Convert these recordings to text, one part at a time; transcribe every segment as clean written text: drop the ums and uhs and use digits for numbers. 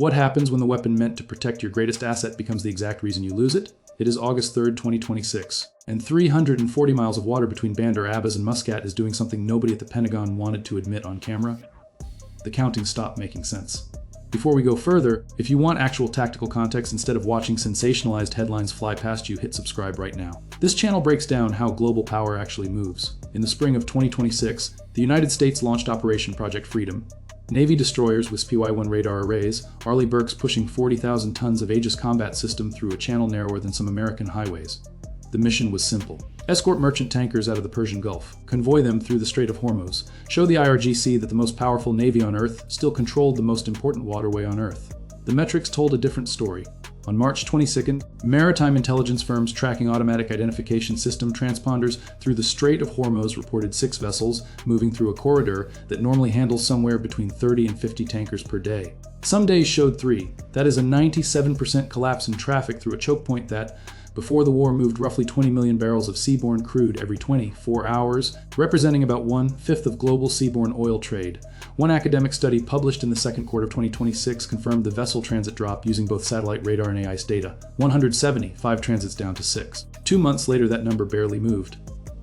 What happens when the weapon meant to protect your greatest asset becomes the exact reason you lose it? It is August 3rd, 2026, and 340 miles of water between Bandar Abbas and Muscat is doing something nobody at the Pentagon wanted to admit on camera. The counting stopped making sense. Before we go further, if you want actual tactical context instead of watching sensationalized headlines fly past you, hit subscribe right now. This channel breaks down how global power actually moves. In the spring of 2026, the United States launched Operation Project Freedom. Navy destroyers with SPY-1 radar arrays, Arleigh Burke's pushing 40,000 tons of Aegis combat system through a channel narrower than some American highways. The mission was simple. Escort merchant tankers out of the Persian Gulf, convoy them through the Strait of Hormuz, show the IRGC that the most powerful navy on Earth still controlled the most important waterway on Earth. The metrics told a different story. On March 22nd, maritime intelligence firms tracking automatic identification system transponders through the Strait of Hormuz reported 6 vessels moving through a corridor that normally handles somewhere between 30 and 50 tankers per day. Some days showed 3. That is a 97% collapse in traffic through a choke point that, before the war, moved roughly 20 million barrels of seaborne crude every 24 hours, representing about 1/5 of global seaborne oil trade. One academic study published in the second quarter of 2026 confirmed the vessel transit drop using both satellite radar and AIS data. 170, 5 transits down to 6. 2 months later, that number barely moved.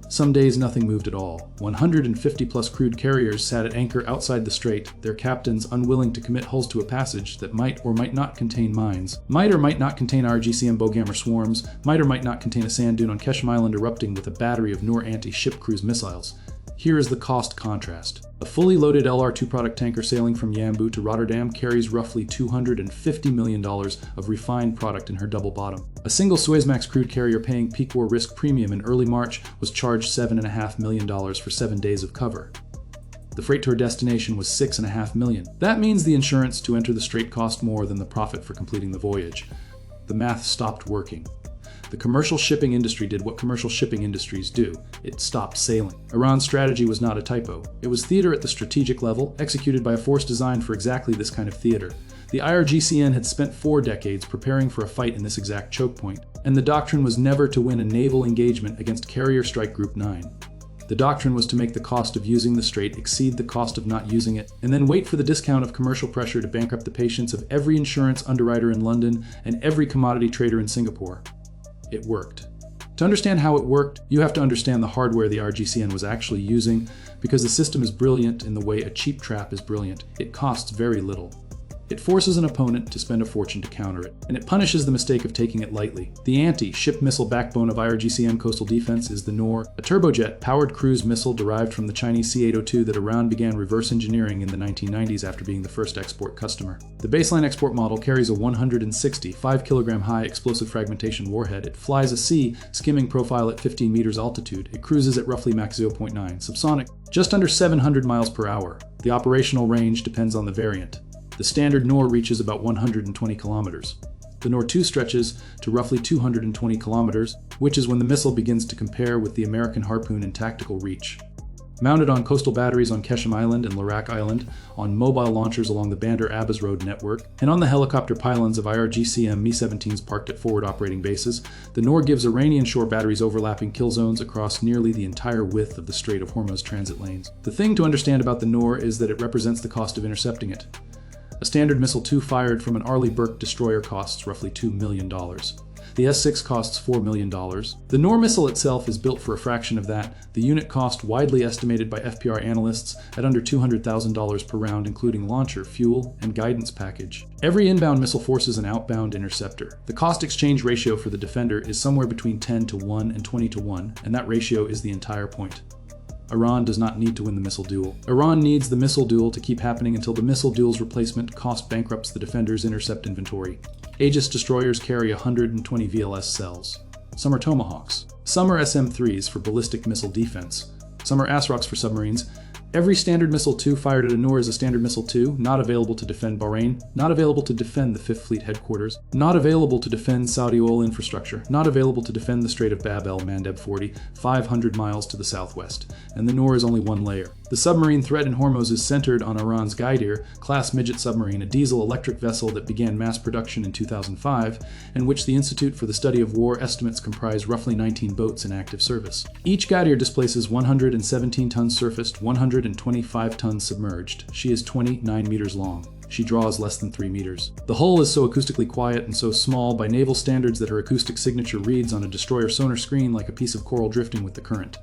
Some days nothing moved at all. 150 plus crude carriers sat at anchor outside the strait, their captains unwilling to commit hulls to a passage that might or might not contain mines, might or might not contain IRGCN bowgammer swarms, might or might not contain a sand dune on Keshem Island erupting with a battery of Noor anti-ship cruise missiles. Here is the cost contrast. A fully loaded LR2 product tanker sailing from Yanbu to Rotterdam carries roughly $250 million of refined product in her double bottom. A single Suezmax crude carrier paying peak war risk premium in early March was charged $7.5 million for 7 days of cover. The freight to her destination was $6.5 million. That means the insurance to enter the strait cost more than the profit for completing the voyage. The math stopped working. The commercial shipping industry did what commercial shipping industries do. It stopped sailing. Iran's strategy was not a typo. It was theater at the strategic level, executed by a force designed for exactly this kind of theater. The IRGCN had spent 4 decades preparing for a fight in this exact choke point, and the doctrine was never to win a naval engagement against Carrier Strike Group 9. The doctrine was to make the cost of using the strait exceed the cost of not using it, and then wait for the discount of commercial pressure to bankrupt the patience of every insurance underwriter in London and every commodity trader in Singapore. It worked. To understand how it worked, you have to understand the hardware the IRGCN was actually using, because the system is brilliant in the way a cheap trap is brilliant. It costs very little. It forces an opponent to spend a fortune to counter it, and it punishes the mistake of taking it lightly. The anti-ship missile backbone of IRGCN coastal defense is the Noor, a turbojet-powered cruise missile derived from the Chinese C-802 that Iran began reverse engineering in the 1990s after being the first export customer. The baseline export model carries a 160, 5-kilogram high explosive fragmentation warhead. It flies a C skimming profile at 15 meters altitude. It cruises at roughly Mach 0.9, subsonic, just under 700 miles per hour. The operational range depends on the variant. The standard Noor reaches about 120 kilometers. The Noor 2 stretches to roughly 220 kilometers, which is when the missile begins to compare with the American Harpoon in tactical reach. Mounted on coastal batteries on Keshem Island and Larak Island, on mobile launchers along the Bandar Abbas Road network, and on the helicopter pylons of IRGCN Mi-17s parked at forward operating bases, the Noor gives Iranian shore batteries overlapping kill zones across nearly the entire width of the Strait of Hormuz transit lanes. The thing to understand about the Noor is that it represents the cost of intercepting it. A standard missile 2 fired from an Arleigh Burke destroyer costs roughly $2 million. The S-6 costs $4 million. The Noor missile itself is built for a fraction of that, the unit cost widely estimated by FPR analysts at under $200,000 per round, including launcher, fuel, and guidance package. Every inbound missile forces an outbound interceptor. The cost-exchange ratio for the Defender is somewhere between 10 to 1 and 20 to 1, and that ratio is the entire point. Iran does not need to win the missile duel. Iran needs the missile duel to keep happening until the missile duel's replacement cost bankrupts the Defender's intercept inventory. Aegis destroyers carry 120 VLS cells. Some are Tomahawks. Some are SM-3s for ballistic missile defense. Some are ASROCs for submarines. Every standard missile 2 fired at a Noor is a standard missile 2, not available to defend Bahrain, not available to defend the 5th Fleet headquarters, not available to defend Saudi oil infrastructure, not available to defend the Strait of Bab el-Mandeb 40, 500 miles to the southwest, and the Noor is only one layer. The submarine threat in Hormuz is centered on Iran's Gaidir class midget submarine, a diesel-electric vessel that began mass production in 2005, and which the Institute for the Study of War estimates comprise roughly 19 boats in active service. Each Gaidir displaces 117 tons surfaced, 125 tons submerged. She is 29 meters long. She draws less than 3 meters. The hull is so acoustically quiet and so small by naval standards that her acoustic signature reads on a destroyer sonar screen like a piece of coral drifting with the current.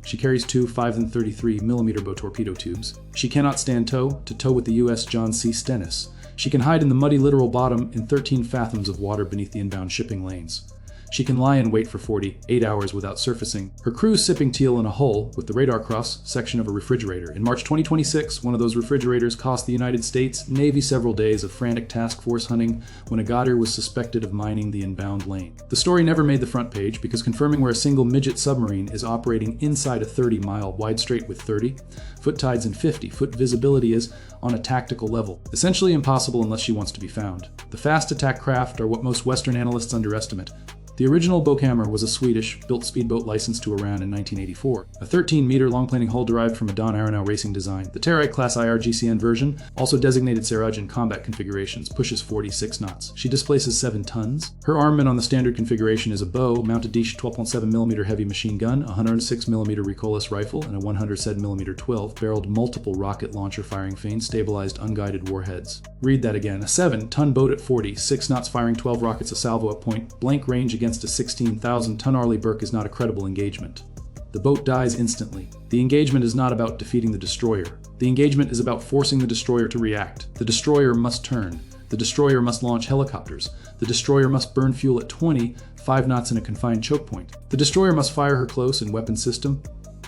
She carries two 5.33mm bow torpedo tubes. She cannot stand toe to toe with the U.S. John C. Stennis. She can hide in the muddy littoral bottom in 13 fathoms of water beneath the inbound shipping lanes. She can lie in wait for 48 hours without surfacing. Her crew's sipping teal in a hull with the radar cross section of a refrigerator. In March 2026, one of those refrigerators cost the United States Navy several days of frantic task force hunting when a Goddard was suspected of mining the inbound lane. The story never made the front page because confirming where a single midget submarine is operating inside a 30-mile wide strait with 30-foot tides and 50-foot visibility is, on a tactical level, essentially impossible unless she wants to be found. The fast attack craft are what most Western analysts underestimate. The original Bochammer was a Swedish-built speedboat licensed to Iran in 1984. A 13-meter long-planing hull derived from a Don Aronow racing design. The Territe-class IRGCN version, also designated Seraj in combat configurations, pushes 46 knots. She displaces 7 tons. Her armament on the standard configuration is a bow, mounted dish 12.7mm heavy machine gun, a 106mm recoilless rifle, and a 107mm 12-barreled multiple rocket launcher firing fiend stabilized unguided warheads. Read that again. A 7-ton boat at 46 knots firing 12 rockets a salvo at point blank range against a 16,000-ton Arleigh Burke is not a credible engagement. The boat dies instantly. The engagement is not about defeating the destroyer. The engagement is about forcing the destroyer to react. The destroyer must turn. The destroyer must launch helicopters. The destroyer must burn fuel at 5 knots in a confined choke point. The destroyer must fire her close and weapon system.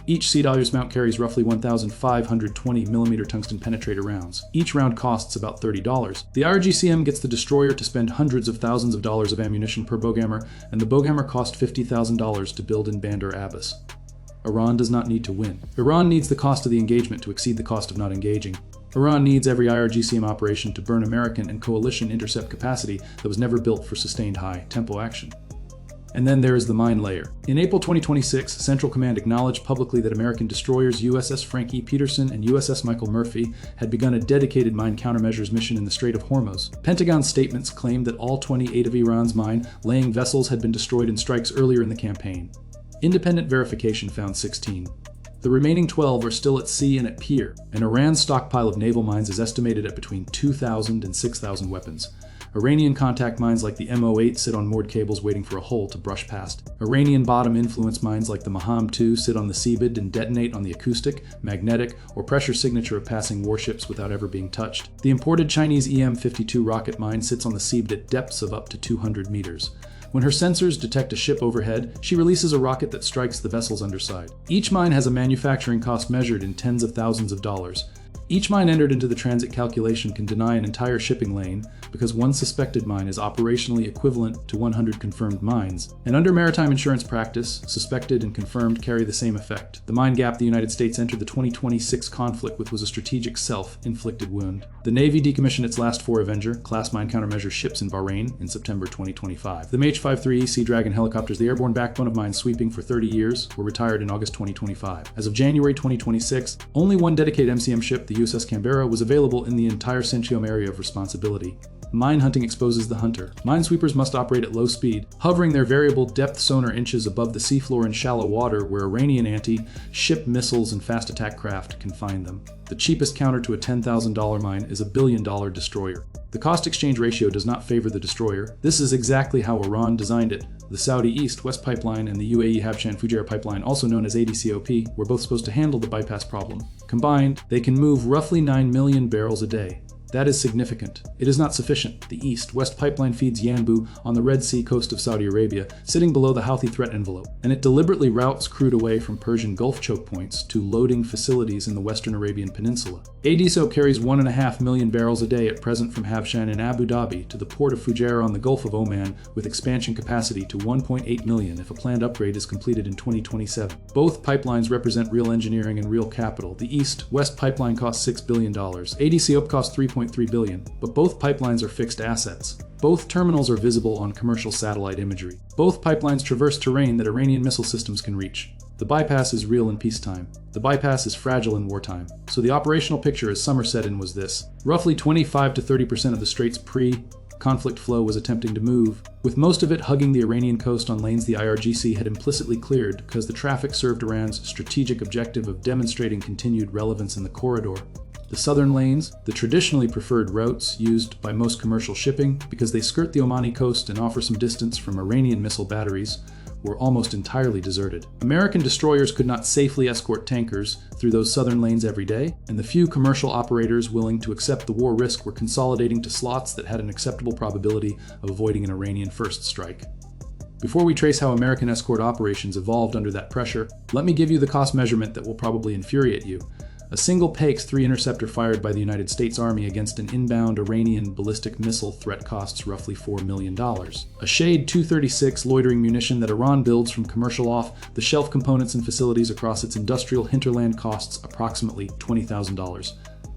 Each Sea Dodgers mount carries roughly 1,520mm tungsten penetrator rounds. Each round costs about $30. The IRGCN gets the destroyer to spend hundreds of thousands of dollars of ammunition per Bochammer, and the Bochammer cost $50,000 to build in Bandar Abbas. Iran does not need to win. Iran needs the cost of the engagement to exceed the cost of not engaging. Iran needs every IRGCN operation to burn American and coalition intercept capacity that was never built for sustained high-tempo action. And then there is the mine layer. In April 2026, Central Command acknowledged publicly that American destroyers USS Frank E. Peterson and USS Michael Murphy had begun a dedicated mine countermeasures mission in the Strait of Hormuz. Pentagon statements claimed that all 28 of Iran's mine-laying vessels had been destroyed in strikes earlier in the campaign. Independent verification found 16. The remaining 12 are still at sea and at pier, and Iran's stockpile of naval mines is estimated at between 2,000 and 6,000 weapons. Iranian contact mines like the MO8 sit on moored cables waiting for a hole to brush past. Iranian bottom influence mines like the Maham-2 sit on the seabed and detonate on the acoustic, magnetic, or pressure signature of passing warships without ever being touched. The imported Chinese EM-52 rocket mine sits on the seabed at depths of up to 200 meters. When her sensors detect a ship overhead, she releases a rocket that strikes the vessel's underside. Each mine has a manufacturing cost measured in tens of thousands of dollars. Each mine entered into the transit calculation can deny an entire shipping lane because one suspected mine is operationally equivalent to 100 confirmed mines. And under maritime insurance practice, suspected and confirmed carry the same effect. The mine gap the United States entered the 2026 conflict with was a strategic self-inflicted wound. The Navy decommissioned its last 4 Avenger, class mine countermeasure ships in Bahrain in September 2025. The MH-53 Sea Dragon helicopters, the airborne backbone of mine sweeping for 30 years, were retired in August 2025. As of January 2026, only one dedicated MCM ship, the USS Canberra, was available in the entire Sentinel area of responsibility. Mine hunting exposes the hunter. Minesweepers must operate at low speed, hovering their variable depth sonar inches above the seafloor in shallow water where Iranian anti-ship missiles and fast attack craft can find them. The cheapest counter to a $10,000 mine is a $1 billion destroyer. The cost-exchange ratio does not favor the destroyer. This is exactly how Iran designed it. The Saudi East-West Pipeline and the UAE Habshan-Fujairah Pipeline, also known as ADCOP, were both supposed to handle the bypass problem. Combined, they can move roughly 9 million barrels a day. That is significant. It is not sufficient. The East-West Pipeline feeds Yanbu on the Red Sea coast of Saudi Arabia, sitting below the Houthi threat envelope, and it deliberately routes crude away from Persian Gulf choke points to loading facilities in the Western Arabian Peninsula. ADCO carries 1.5 million barrels a day at present from Habshan in Abu Dhabi to the port of Fujairah on the Gulf of Oman, with expansion capacity to 1.8 million if a planned upgrade is completed in 2027. Both pipelines represent real engineering and real capital. The East-West Pipeline costs $6 billion. ADCO costs $3.3 billion, but both pipelines are fixed assets. Both terminals are visible on commercial satellite imagery. Both pipelines traverse terrain that Iranian missile systems can reach. The bypass is real in peacetime. The bypass is fragile in wartime. So the operational picture as Somerset in was this. Roughly 25 to 30% of the strait's pre-conflict flow was attempting to move, with most of it hugging the Iranian coast on lanes the IRGC had implicitly cleared because the traffic served Iran's strategic objective of demonstrating continued relevance in the corridor. The southern lanes, the traditionally preferred routes used by most commercial shipping because they skirt the Omani coast and offer some distance from Iranian missile batteries, were almost entirely deserted. American destroyers could not safely escort tankers through those southern lanes every day, and the few commercial operators willing to accept the war risk were consolidating to slots that had an acceptable probability of avoiding an Iranian first strike. Before we trace how American escort operations evolved under that pressure, let me give you the cost measurement that will probably infuriate you. A single PAX-3 interceptor fired by the United States Army against an inbound Iranian ballistic missile threat costs roughly $4 million. A Shade 236 loitering munition that Iran builds from commercial off-the-shelf components and facilities across its industrial hinterland costs approximately $20,000.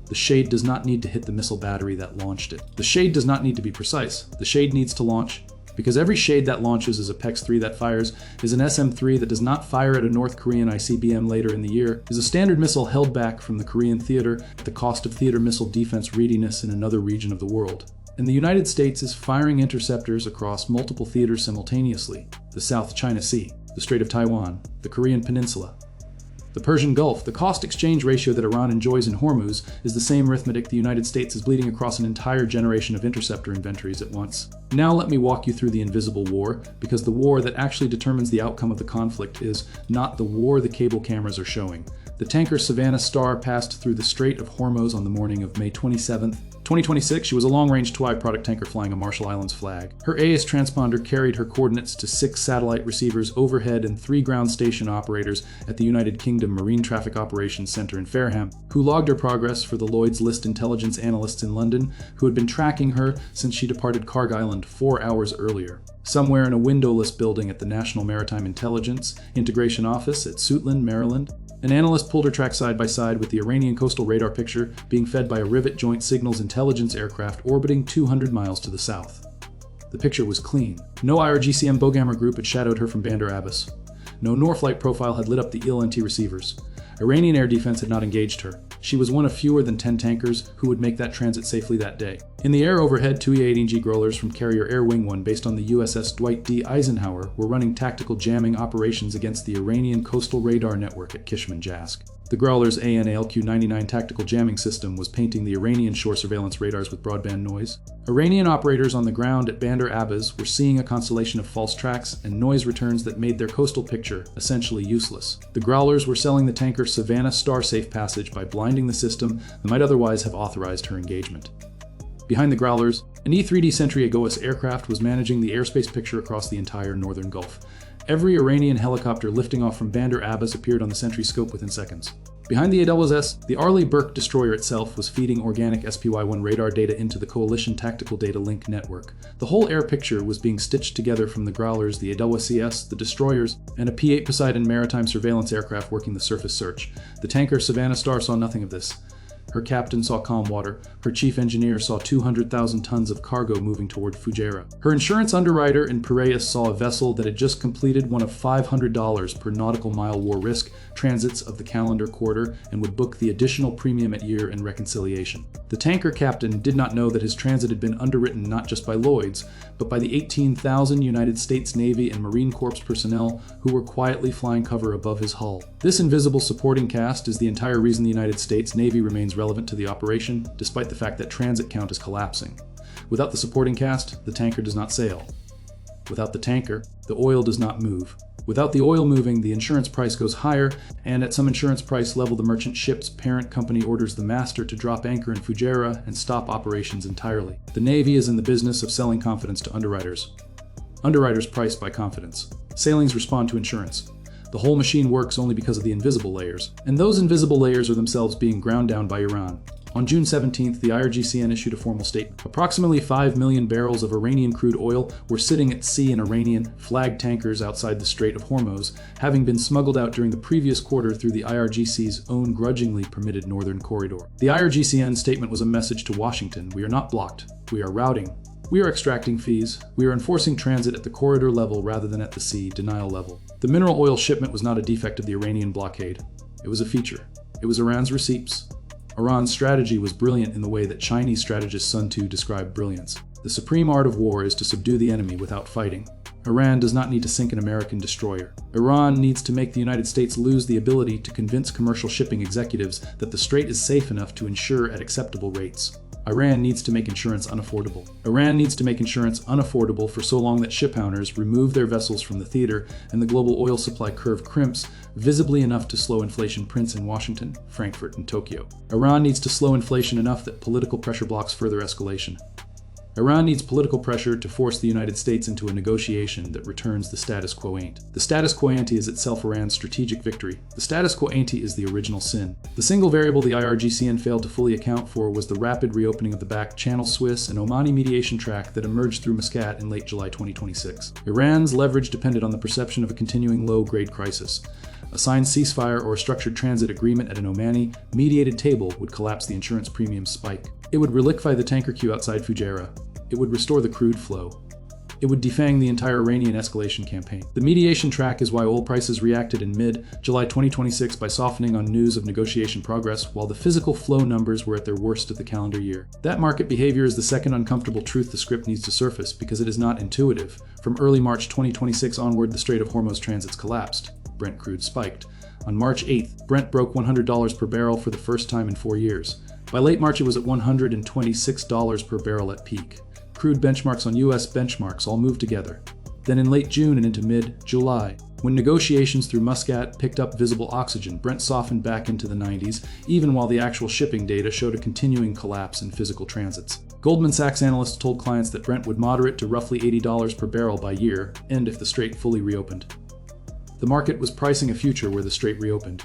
The Shade does not need to hit the missile battery that launched it. The Shade does not need to be precise. The Shade needs to launch, because every Shade that launches is a PAX-3 that fires, is an SM-3 that does not fire at a North Korean ICBM later in the year, is a standard missile held back from the Korean theater at the cost of theater missile defense readiness in another region of the world. And the United States is firing interceptors across multiple theaters simultaneously: the South China Sea, the Strait of Taiwan, the Korean Peninsula, the Persian Gulf. The cost-exchange ratio that Iran enjoys in Hormuz is the same arithmetic the United States is bleeding across an entire generation of interceptor inventories at once. Now let me walk you through the invisible war, because the war that actually determines the outcome of the conflict is not the war the cable cameras are showing. The tanker Savannah Star passed through the Strait of Hormuz on the morning of May 27th, 2026. She was a long-range TWI product tanker flying a Marshall Islands flag. Her Aegis transponder carried her coordinates to 6 satellite receivers overhead and 3 ground station operators at the United Kingdom Marine Traffic Operations Center in Fareham, who logged her progress for the Lloyd's List intelligence analysts in London, who had been tracking her since she departed Karg Island 4 hours earlier. Somewhere in a windowless building at the National Maritime Intelligence Integration Office at Suitland, Maryland, an analyst pulled her track side by side with the Iranian coastal radar picture being fed by a Rivet Joint Signals intelligence aircraft orbiting 200 miles to the south. The picture was clean. No IRGCN Boghammer group had shadowed her from Bandar Abbas. No Noor flight profile had lit up the ELNT receivers. Iranian air defense had not engaged her. She was one of fewer than 10 tankers who would make that transit safely that day. In the air overhead, 2 E-18G Growlers from carrier Air Wing 1 based on the USS Dwight D. Eisenhower were running tactical jamming operations against the Iranian coastal radar network at Kishman Jask. The Growler's AN/ALQ-99 tactical jamming system was painting the Iranian shore surveillance radars with broadband noise. Iranian operators on the ground at Bandar Abbas were seeing a constellation of false tracks and noise returns that made their coastal picture essentially useless. The Growlers were selling the tanker Savannah Star safe passage by blinding the system that might otherwise have authorized her engagement. Behind the Growlers, an E-3D Sentry Aegis aircraft was managing the airspace picture across the entire northern Gulf. Every Iranian helicopter lifting off from Bandar Abbas appeared on the Sentry scope within seconds. Behind the Aegis, the Arleigh Burke destroyer itself was feeding organic SPY-1 radar data into the Coalition Tactical Data Link network. The whole air picture was being stitched together from the Growlers, the Aegis CS, the destroyers, and a P-8 Poseidon maritime surveillance aircraft working the surface search. The tanker Savannah Star saw nothing of this. Her captain saw calm water. Her chief engineer saw 200,000 tons of cargo moving toward Fujairah. Her insurance underwriter in Piraeus saw a vessel that had just completed one of $500 per nautical mile war risk transits of the calendar quarter and would book the additional premium at year and reconciliation. The tanker captain did not know that his transit had been underwritten not just by Lloyd's, but by the 18,000 United States Navy and Marine Corps personnel who were quietly flying cover above his hull. This invisible supporting cast is the entire reason the United States Navy remains relevant to the operation, despite the fact that transit count is collapsing. Without the supporting cast, the tanker does not sail. Without the tanker, the oil does not move. Without the oil moving, the insurance price goes higher, and at some insurance price level, the merchant ship's parent company orders the master to drop anchor in Fujairah and stop operations entirely. The Navy is in the business of selling confidence to underwriters. Underwriters price by confidence. Sailings respond to insurance. The whole machine works only because of the invisible layers, and those invisible layers are themselves being ground down by Iran. On June 17th, the IRGCN issued a formal statement. Approximately 5 million barrels of Iranian crude oil were sitting at sea in Iranian flagged tankers outside the Strait of Hormuz, having been smuggled out during the previous quarter through the IRGC's own grudgingly permitted northern corridor. The IRGCN statement was a message to Washington: we are not blocked, we are routing. We are extracting fees. We are enforcing transit at the corridor level rather than at the sea denial level. The mineral oil shipment was not a defect of the Iranian blockade. It was a feature. It was Iran's receipts. Iran's strategy was brilliant in the way that Chinese strategist Sun Tzu described brilliance. The supreme art of war is to subdue the enemy without fighting. Iran does not need to sink an American destroyer. Iran needs to make the United States lose the ability to convince commercial shipping executives that the strait is safe enough to insure at acceptable rates. Iran needs to make insurance unaffordable. Iran needs to make insurance unaffordable for so long that shipowners remove their vessels from the theater and the global oil supply curve crimps visibly enough to slow inflation prints in Washington, Frankfurt, and Tokyo. Iran needs to slow inflation enough that political pressure blocks further escalation. Iran needs political pressure to force the United States into a negotiation that returns the status quo ante. The status quo ante is itself Iran's strategic victory. The status quo ante is the original sin. The single variable the IRGCN failed to fully account for was the rapid reopening of the back channel Swiss and Omani mediation track that emerged through Muscat in late July 2026. Iran's leverage depended on the perception of a continuing low-grade crisis. A signed ceasefire or a structured transit agreement at an Omani mediated table would collapse the insurance premium spike. It would reliquify the tanker queue outside Fujairah. It would restore the crude flow. It would defang the entire Iranian escalation campaign. The mediation track is why oil prices reacted in mid-July 2026 by softening on news of negotiation progress, while the physical flow numbers were at their worst of the calendar year. That market behavior is the second uncomfortable truth the script needs to surface because it is not intuitive. From early March 2026 onward, the Strait of Hormuz transits collapsed. Brent crude spiked. On March 8th, Brent broke $100 per barrel for the first time in 4 years. By late March, it was at $126 per barrel at peak. Crude benchmarks on U.S. benchmarks all moved together. Then in late June and into mid-July, when negotiations through Muscat picked up visible oxygen, Brent softened back into the 90s, even while the actual shipping data showed a continuing collapse in physical transits. Goldman Sachs analysts told clients that Brent would moderate to roughly $80 per barrel by year, and if the strait fully reopened. The market was pricing a future where the strait reopened.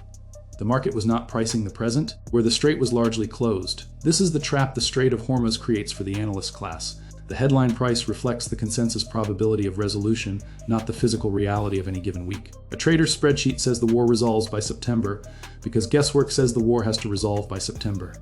The market was not pricing the present, where the strait was largely closed. This is the trap the Strait of Hormuz creates for the analyst class. The headline price reflects the consensus probability of resolution, not the physical reality of any given week. A trader's spreadsheet says the war resolves by September, because guesswork says the war has to resolve by September.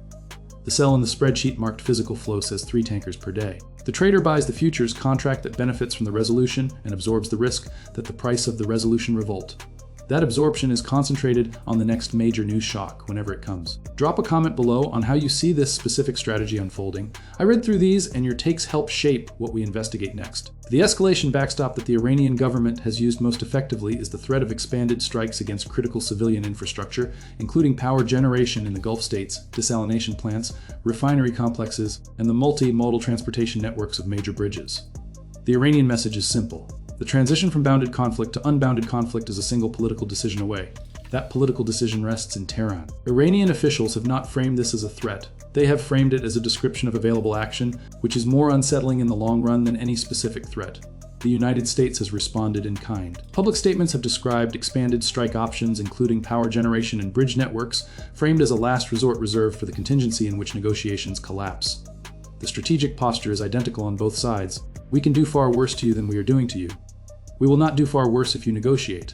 The cell in the spreadsheet marked physical flow says 3 tankers per day. The trader buys the futures contract that benefits from the resolution and absorbs the risk that the price of the resolution revolt. That absorption is concentrated on the next major news shock whenever it comes. Drop a comment below on how you see this specific strategy unfolding. I read through these and your takes help shape what we investigate next. The escalation backstop that the Iranian government has used most effectively is the threat of expanded strikes against critical civilian infrastructure, including power generation in the Gulf states, desalination plants, refinery complexes, and the multi-modal transportation networks of major bridges. The Iranian message is simple. The transition from bounded conflict to unbounded conflict is a single political decision away. That political decision rests in Tehran. Iranian officials have not framed this as a threat. They have framed it as a description of available action, which is more unsettling in the long run than any specific threat. The United States has responded in kind. Public statements have described expanded strike options, including power generation and bridge networks, framed as a last resort reserved for the contingency in which negotiations collapse. The strategic posture is identical on both sides. We can do far worse to you than we are doing to you. We will not do far worse if you negotiate.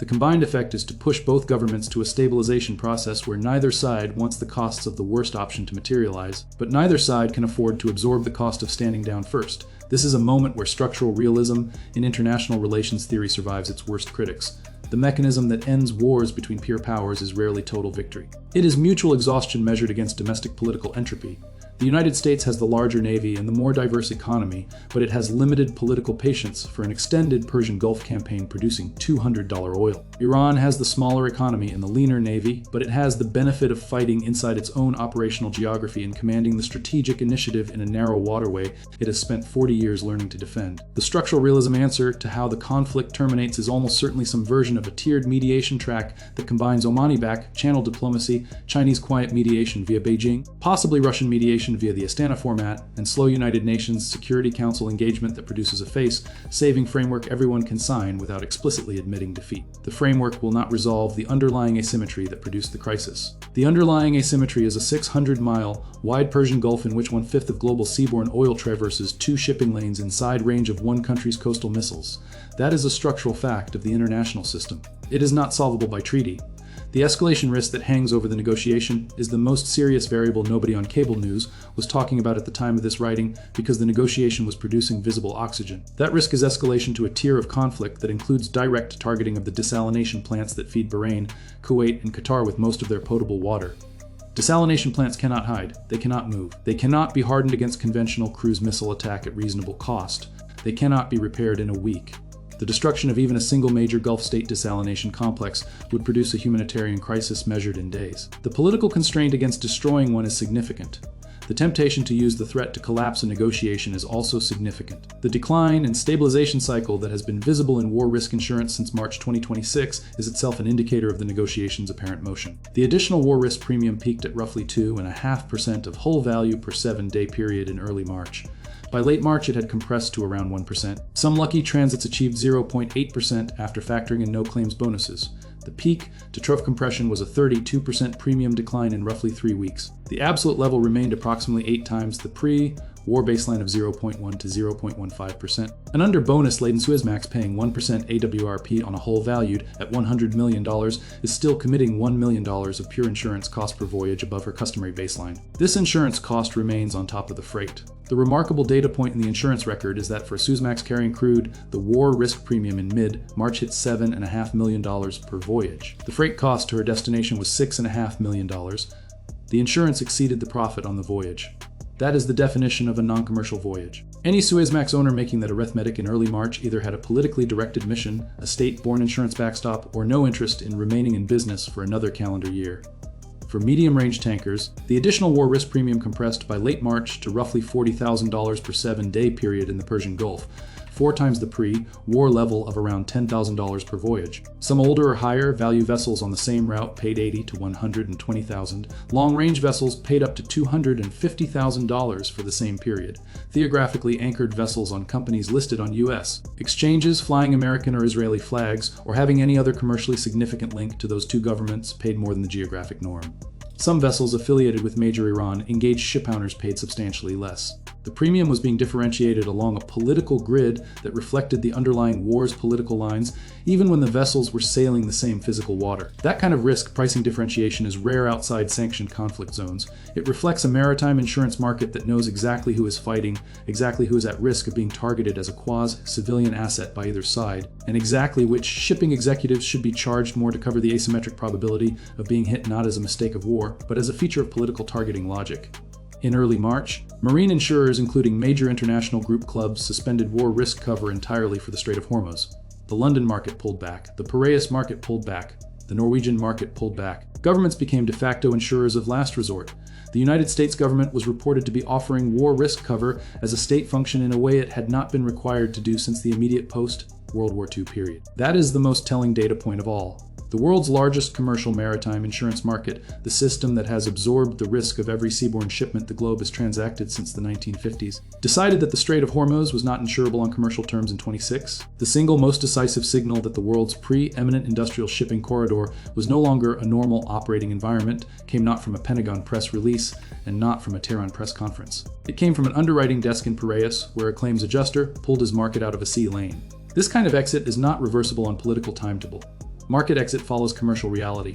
The combined effect is to push both governments to a stabilization process where neither side wants the costs of the worst option to materialize, but neither side can afford to absorb the cost of standing down first. This is a moment where structural realism in international relations theory survives its worst critics. The mechanism that ends wars between peer powers is rarely total victory. It is mutual exhaustion measured against domestic political entropy. The United States has the larger navy and the more diverse economy, but it has limited political patience for an extended Persian Gulf campaign producing $200 oil. Iran has the smaller economy and the leaner navy, but it has the benefit of fighting inside its own operational geography and commanding the strategic initiative in a narrow waterway it has spent 40 years learning to defend. The structural realism answer to how the conflict terminates is almost certainly some version of a tiered mediation track that combines Omani-backed channel diplomacy, Chinese quiet mediation via Beijing, possibly Russian mediation via the Astana format, and slow United Nations Security Council engagement that produces a face-saving framework everyone can sign without explicitly admitting defeat. The framework will not resolve the underlying asymmetry that produced the crisis. The underlying asymmetry is a 600-mile wide Persian Gulf in which 1/5 of global seaborne oil traverses 2 shipping lanes inside range of one country's coastal missiles. That is a structural fact of the international system. It is not solvable by treaty. The escalation risk that hangs over the negotiation is the most serious variable nobody on cable news was talking about at the time of this writing because the negotiation was producing visible oxygen. That risk is escalation to a tier of conflict that includes direct targeting of the desalination plants that feed Bahrain, Kuwait, and Qatar with most of their potable water. Desalination plants cannot hide. They cannot move. They cannot be hardened against conventional cruise missile attack at reasonable cost. They cannot be repaired in a week. The destruction of even a single major Gulf state desalination complex would produce a humanitarian crisis measured in days. The political constraint against destroying one is significant. The temptation to use the threat to collapse a negotiation is also significant. The decline and stabilization cycle that has been visible in war risk insurance since March 2026 is itself an indicator of the negotiation's apparent motion. The additional war risk premium peaked at roughly 2.5% of hull value per 7-day period in early March. By late March, it had compressed to around 1%. Some lucky transits achieved 0.8% after factoring in no claims bonuses. The peak to trough compression was a 32% premium decline in roughly 3 weeks. The absolute level remained approximately 8 times the pre-war baseline of 0.1 to 0.15%. An under-bonus-laden Suezmax paying 1% AWRP on a hull valued at $100 million is still committing $1 million of pure insurance cost per voyage above her customary baseline. This insurance cost remains on top of the freight. The remarkable data point in the insurance record is that for a Suezmax carrying crude, the war risk premium in mid-March hit $7.5 million per voyage. The freight cost to her destination was $6.5 million. The insurance exceeded the profit on the voyage. That is the definition of a non-commercial voyage. Any Suezmax owner making that arithmetic in early March either had a politically directed mission, a state-borne insurance backstop, or no interest in remaining in business for another calendar year. For medium-range tankers, the additional war risk premium compressed by late March to roughly $40,000 per 7-day period in the Persian Gulf, 4 times the pre-war level of around $10,000 per voyage. Some older or higher value vessels on the same route paid $80,000 to $120,000. Long-range vessels paid up to $250,000 for the same period. Theographically anchored vessels on companies listed on U.S. exchanges flying American or Israeli flags or having any other commercially significant link to those two governments paid more than the geographic norm. Some vessels affiliated with major Iran engaged shipowners paid substantially less. The premium was being differentiated along a political grid that reflected the underlying war's political lines, even when the vessels were sailing the same physical water. That kind of risk pricing differentiation is rare outside sanctioned conflict zones. It reflects a maritime insurance market that knows exactly who is fighting, exactly who is at risk of being targeted as a quasi-civilian asset by either side, and exactly which shipping executives should be charged more to cover the asymmetric probability of being hit not as a mistake of war, but as a feature of political targeting logic. In early March, marine insurers including major international group clubs suspended war risk cover entirely for the Strait of Hormuz. The London market pulled back, the Piraeus market pulled back, the Norwegian market pulled back. Governments became de facto insurers of last resort. The United States government was reported to be offering war risk cover as a state function in a way it had not been required to do since the immediate post-World War II period. That is the most telling data point of all. The world's largest commercial maritime insurance market, the system that has absorbed the risk of every seaborne shipment the globe has transacted since the 1950s, decided that the Strait of Hormuz was not insurable on commercial terms in 26. The single most decisive signal that the world's preeminent industrial shipping corridor was no longer a normal operating environment came not from a Pentagon press release and not from a Tehran press conference. It came from an underwriting desk in Piraeus, where a claims adjuster pulled his market out of a sea lane. This kind of exit is not reversible on political timetable. Market exit follows commercial reality.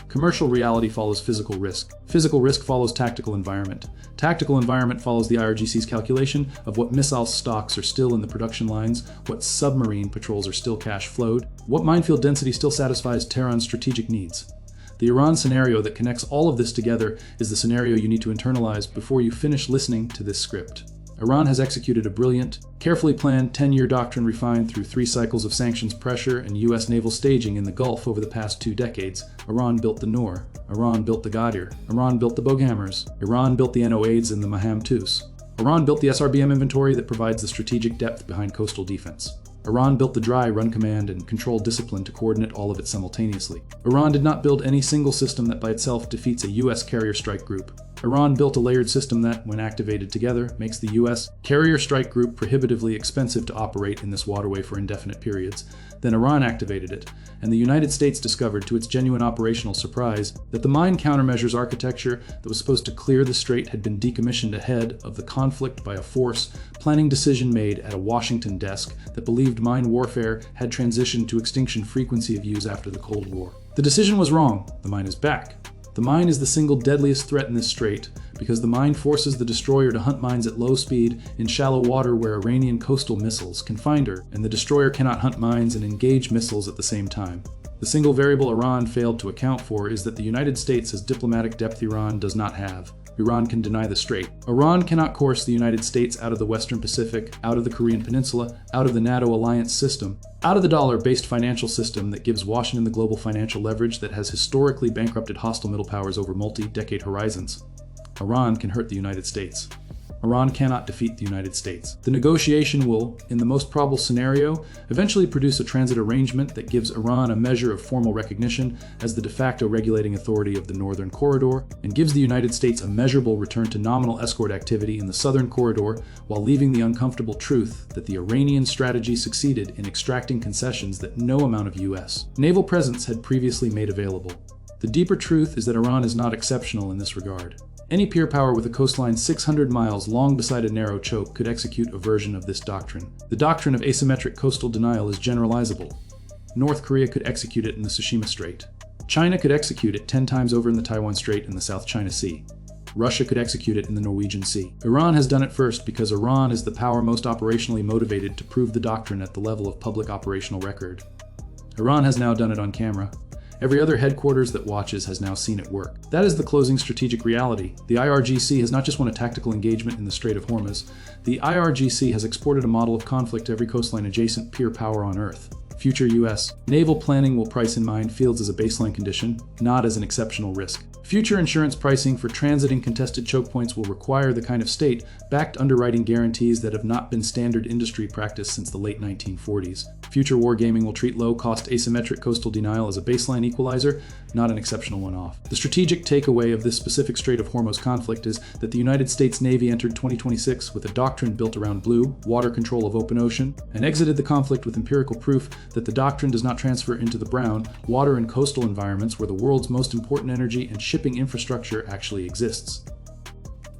Commercial reality follows physical risk. Physical risk follows tactical environment. Tactical environment follows the IRGC's calculation of what missile stocks are still in the production lines, what submarine patrols are still cash flowed, what minefield density still satisfies Tehran's strategic needs. The Iran scenario that connects all of this together is the scenario you need to internalize before you finish listening to this script. Iran has executed a brilliant, carefully planned 10-year doctrine refined through 3 cycles of sanctions pressure and U.S. naval staging in the Gulf over the past 2 decades. Iran built the Noor. Iran built the Ghadir. Iran built the Boghammers. Iran built the NO8s and the Maham Tus. Iran built the SRBM inventory that provides the strategic depth behind coastal defense. Iran built the dry run command and control discipline to coordinate all of it simultaneously. Iran did not build any single system that by itself defeats a U.S. carrier strike group. Iran built a layered system that, when activated together, makes the U.S. carrier strike group prohibitively expensive to operate in this waterway for indefinite periods. Then Iran activated it, and the United States discovered, to its genuine operational surprise, that the mine countermeasures architecture that was supposed to clear the strait had been decommissioned ahead of the conflict by a force planning decision made at a Washington desk that believed mine warfare had transitioned to extinction frequency of use after the Cold War. The decision was wrong. The mine is back. The mine is the single deadliest threat in this strait because the mine forces the destroyer to hunt mines at low speed in shallow water where Iranian coastal missiles can find her, and the destroyer cannot hunt mines and engage missiles at the same time. The single variable Iran failed to account for is that the United States has diplomatic depth Iran does not have. Iran can deny the strait. Iran cannot coerce the United States out of the Western Pacific, out of the Korean Peninsula, out of the NATO alliance system, out of the dollar-based financial system that gives Washington the global financial leverage that has historically bankrupted hostile middle powers over multi-decade horizons. Iran can hurt the United States. Iran cannot defeat the United States. The negotiation will, in the most probable scenario, eventually produce a transit arrangement that gives Iran a measure of formal recognition as the de facto regulating authority of the Northern Corridor, and gives the United States a measurable return to nominal escort activity in the Southern Corridor, while leaving the uncomfortable truth that the Iranian strategy succeeded in extracting concessions that no amount of U.S. naval presence had previously made available. The deeper truth is that Iran is not exceptional in this regard. Any peer power with a coastline 600 miles long beside a narrow choke could execute a version of this doctrine. The doctrine of asymmetric coastal denial is generalizable. North Korea could execute it in the Tsushima Strait. China could execute it 10 times over in the Taiwan Strait and the South China Sea. Russia could execute it in the Norwegian Sea. Iran has done it first because Iran is the power most operationally motivated to prove the doctrine at the level of public operational record. Iran has now done it on camera. Every other headquarters that watches has now seen it work. That is the closing strategic reality. The IRGC has not just won a tactical engagement in the Strait of Hormuz. The IRGC has exported a model of conflict to every coastline adjacent peer power on Earth. Future U.S. naval planning will price in minefields as a baseline condition, not as an exceptional risk. Future insurance pricing for transiting contested choke points will require the kind of state-backed underwriting guarantees that have not been standard industry practice since the late 1940s. Future wargaming will treat low-cost asymmetric coastal denial as a baseline equalizer, not an exceptional one-off. The strategic takeaway of this specific Strait of Hormuz conflict is that the United States Navy entered 2026 with a doctrine built around blue, water control of open ocean, and exited the conflict with empirical proof that the doctrine does not transfer into the brown, water and coastal environments where the world's most important energy and shipping infrastructure actually exists.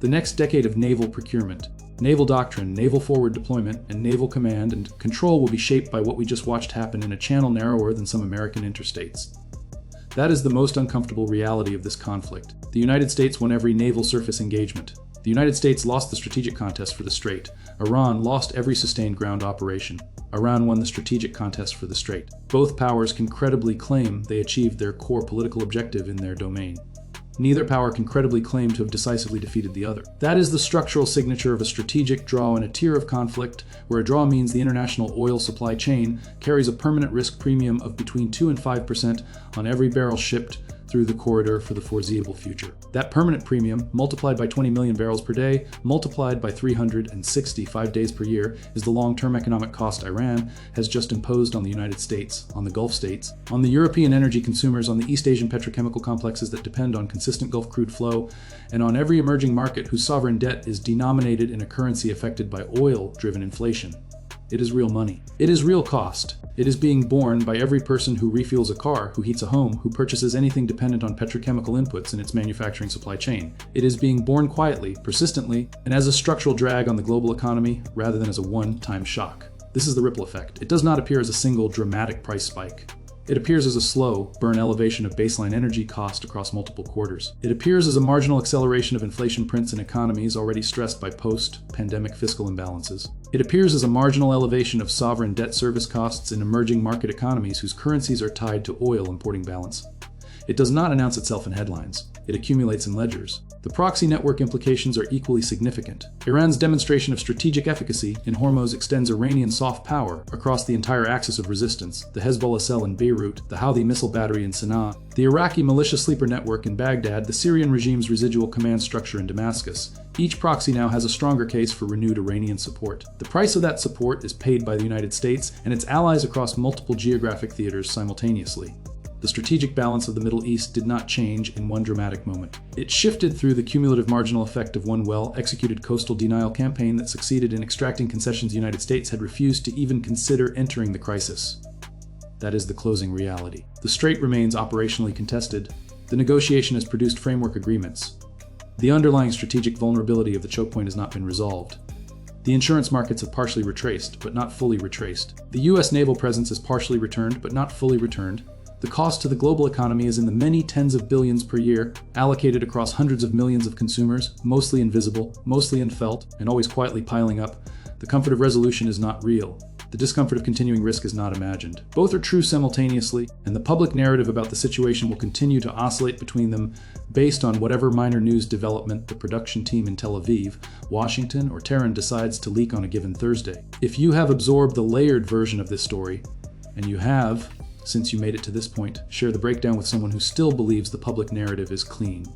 The next decade of naval procurement, naval doctrine, naval forward deployment, and naval command and control will be shaped by what we just watched happen in a channel narrower than some American interstates. That is the most uncomfortable reality of this conflict. The United States won every naval surface engagement. The United States lost the strategic contest for the Strait. Iran lost every sustained ground operation. Iran won the strategic contest for the Strait. Both powers can credibly claim they achieved their core political objective in their domain. Neither power can credibly claim to have decisively defeated the other. That is the structural signature of a strategic draw in a tier of conflict, where a draw means the international oil supply chain carries a permanent risk premium of between 2 and 5% on every barrel shipped through the corridor for the foreseeable future. That permanent premium, multiplied by 20 million barrels per day, multiplied by 365 days per year, is the long-term economic cost Iran has just imposed on the United States, on the Gulf states, on the European energy consumers, on the East Asian petrochemical complexes that depend on consistent Gulf crude flow, and on every emerging market whose sovereign debt is denominated in a currency affected by oil-driven inflation. It is real money. It is real cost. It is being borne by every person who refuels a car, who heats a home, who purchases anything dependent on petrochemical inputs in its manufacturing supply chain. It is being borne quietly, persistently, and as a structural drag on the global economy rather than as a one-time shock. This is the ripple effect. It does not appear as a single dramatic price spike. It appears as a slow, burn elevation of baseline energy cost across multiple quarters. It appears as a marginal acceleration of inflation prints in economies already stressed by post-pandemic fiscal imbalances. It appears as a marginal elevation of sovereign debt service costs in emerging market economies whose currencies are tied to oil importing balance. It does not announce itself in headlines. It accumulates in ledgers. The proxy network implications are equally significant. Iran's demonstration of strategic efficacy in Hormuz extends Iranian soft power across the entire axis of resistance, the Hezbollah cell in Beirut, the Houthi missile battery in Sana'a, the Iraqi militia sleeper network in Baghdad, the Syrian regime's residual command structure in Damascus. Each proxy now has a stronger case for renewed Iranian support. The price of that support is paid by the United States and its allies across multiple geographic theaters simultaneously. The strategic balance of the Middle East did not change in one dramatic moment. It shifted through the cumulative marginal effect of one well-executed coastal denial campaign that succeeded in extracting concessions the United States had refused to even consider entering the crisis. That is the closing reality. The Strait remains operationally contested. The negotiation has produced framework agreements. The underlying strategic vulnerability of the choke point has not been resolved. The insurance markets have partially retraced, but not fully retraced. The U.S. naval presence is partially returned, but not fully returned. The cost to the global economy is in the many tens of billions per year, allocated across hundreds of millions of consumers, mostly invisible, mostly unfelt, and always quietly piling up. The comfort of resolution is not real. The discomfort of continuing risk is not imagined. Both are true simultaneously, and the public narrative about the situation will continue to oscillate between them based on whatever minor news development the production team in Tel Aviv, Washington, or Tehran decides to leak on a given Thursday. If you have absorbed the layered version of this story, and you have, since you made it to this point, share the breakdown with someone who still believes the public narrative is clean.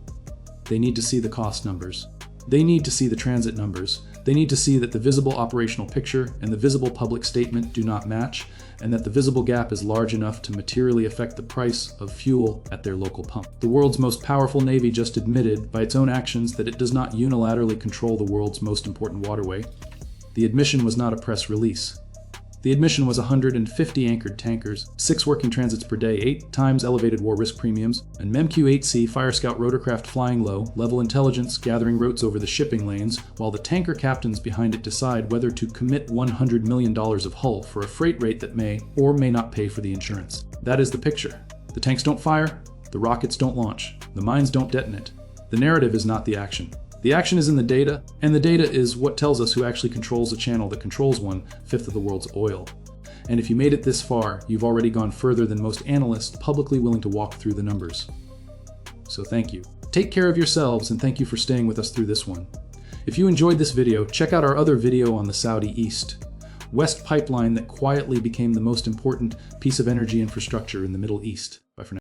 They need to see the cost numbers. They need to see the transit numbers. They need to see that the visible operational picture and the visible public statement do not match, and that the visible gap is large enough to materially affect the price of fuel at their local pump. The world's most powerful navy just admitted, by its own actions, that it does not unilaterally control the world's most important waterway. The admission was not a press release. The admission was 150 anchored tankers, 6 working transits per day, 8 times elevated war risk premiums, and MEMQ-8C Fire Scout rotorcraft flying low, level intelligence gathering routes over the shipping lanes, while the tanker captains behind it decide whether to commit $100 million of hull for a freight rate that may or may not pay for the insurance. That is the picture. The tanks don't fire, the rockets don't launch, the mines don't detonate. The narrative is not the action. The action is in the data, and the data is what tells us who actually controls a channel that controls 1/5 of the world's oil. And if you made it this far, you've already gone further than most analysts publicly willing to walk through the numbers. So thank you. Take care of yourselves, and thank you for staying with us through this one. If you enjoyed this video, check out our other video on the Saudi East-West pipeline that quietly became the most important piece of energy infrastructure in the Middle East. Bye for now.